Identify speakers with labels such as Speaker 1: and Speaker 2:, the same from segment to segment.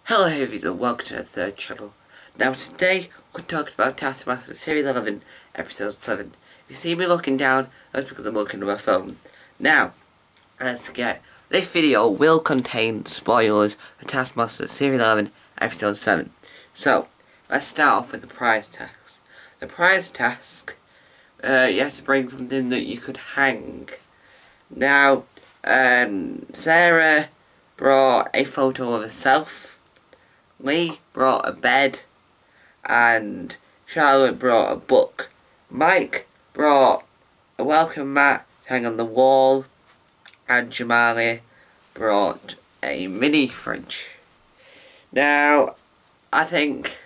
Speaker 1: Hello everyone and welcome to the third channel. Now today we're talking about Taskmaster Series 11, Episode 7. If you see me looking down, that's because I'm looking at my phone. Now, let's get this video will contain spoilers for Taskmaster Series 11, Episode 7. So, let's start off with the prize task. The prize task, you have to bring something that you could hang. Now, Sarah brought a photo of herself. Lee brought a bed, and Charlotte brought a book. Mike brought a welcome mat to hang on the wall, and Jamali brought a mini fridge. Now, I think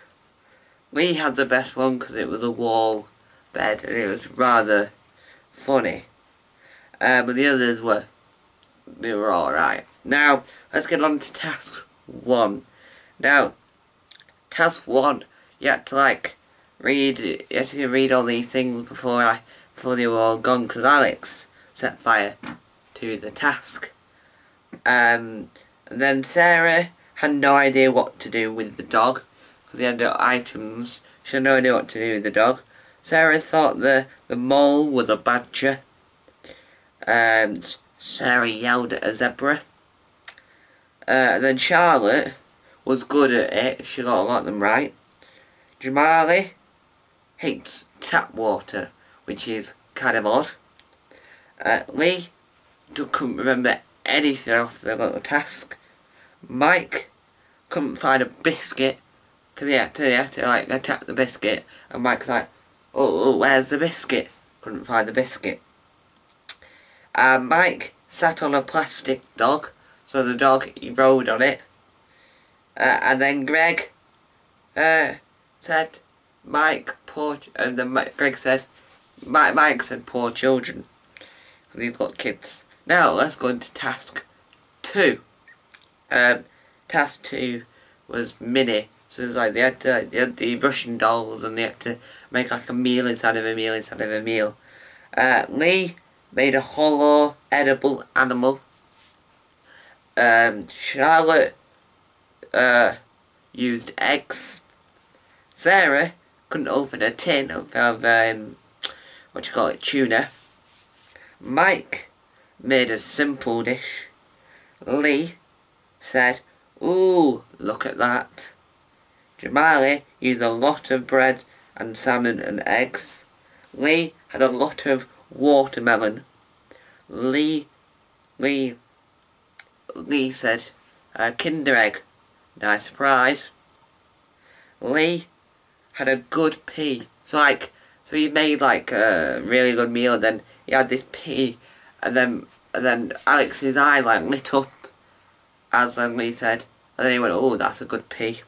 Speaker 1: Lee had the best one because it was a wall bed and it was rather funny. But the others were alright. Now, let's get on to task 1. Now, task 1, you had to read all these things before they were all gone, because Alex set fire to the task. And then Sarah had no idea what to do with the dog, because he had no items. She had no idea what to do with the dog. Sarah thought the mole was a badger. Sarah yelled at a zebra. Then Charlotte was good at it, she got a lot of them right. Jamali hates tap water, which is kind of odd. Lee couldn't remember anything off the little task. Mike couldn't find a biscuit, because he had to attack the biscuit, and Mike's like, oh, where's the biscuit? Couldn't find the biscuit. Mike sat on a plastic dog, so the dog, he rode on it. And then Greg said, Mike said, poor children, because he's got kids. Now let's go into task 2. Task 2 was mini, so it was like they had the Russian dolls, and they had to make like a meal inside of a meal inside of a meal. Lee made a hollow edible animal. Charlotte used eggs. Sarah couldn't open a tin of tuna. Mike made a simple dish. Lee said, ooh, look at that. Jamali used a lot of bread and salmon and eggs. Lee had a lot of watermelon. Lee said, Kinder Egg. Nice surprise. Lee had a good pea. So he made like a really good meal, and then he had this pea, and then Alex's eye lit up as Lee said, and then he went, oh, that's a good pea.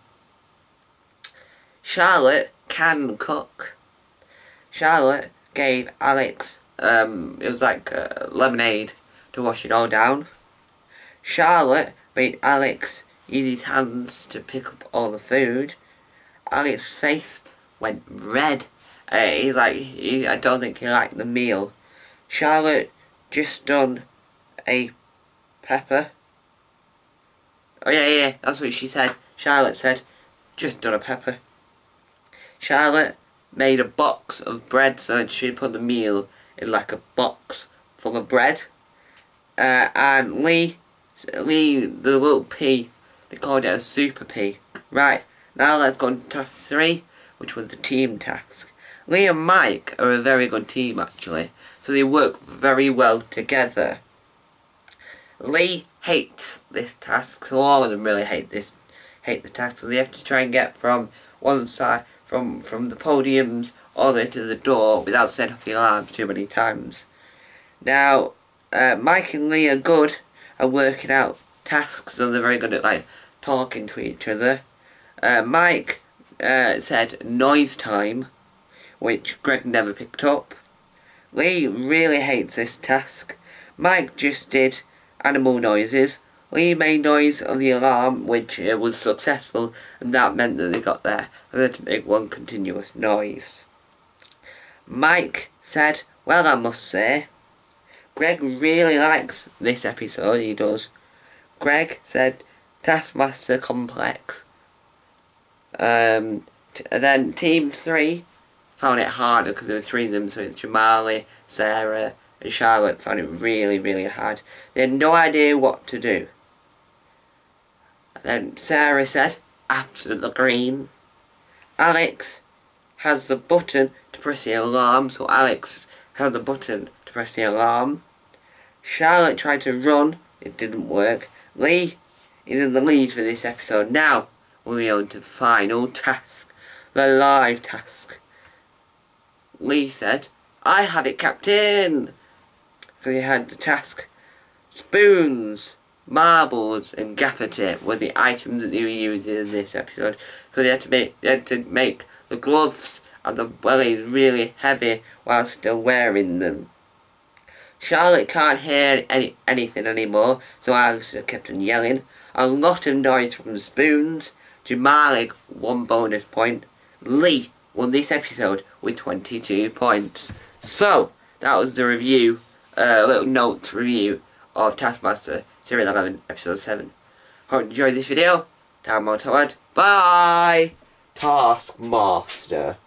Speaker 1: Charlotte can cook. Charlotte gave Alex it was like lemonade to wash it all down. Charlotte made Alex use his hands to pick up all the food. Alex's face went red. I don't think he liked the meal. Charlotte just done a pepper. Oh yeah, that's what she said. Charlotte said, just done a pepper. Charlotte made a box of bread, so she put the meal in like a box full of bread. And Lee, the little pea, they called it a super pea. Right, now let's go on to task 3, which was the team task. Lee and Mike are a very good team actually, so they work very well together. Lee hates this task, so all of them really hate the task, so they have to try and get from one side, from the podiums all the way to the door without setting off the alarms too many times. Now, Mike and Lee are good at working out tasks, so they're very good at talking to each other. Mike said noise time, which Greg never picked up. Lee really hates this task. Mike just did animal noises. Lee made noise on the alarm, which was successful, and that meant that they got there. They had to make one continuous noise. Mike said, well, I must say, Greg really likes this episode, he does. Greg said Taskmaster complex. And then Team 3 found it harder because there were 3 of them, so it's Jamali, Sarah and Charlotte found it really, really hard. They had no idea what to do. And then Sarah said, after the green, Alex has the button to press the alarm, so Alex held the button to press the alarm. Charlotte tried to run, it didn't work. Lee is in the lead for this episode. Now we're on to the final task, the live task. Lee said, I have it, Captain! Because he had the task. Spoons, marbles and gaffer tape were the items that they were using in this episode. Because they had to make the gloves and the wellies really heavy while still wearing them. Charlotte can't hear anything anymore, so Alex kept on yelling. A lot of noise from the spoons. Jamali 1 bonus point. Lee won this episode with 22 points. So, that was the review, little note review of Taskmaster Series 11 Episode 7. Hope you enjoyed this video. Time on Bye! Taskmaster.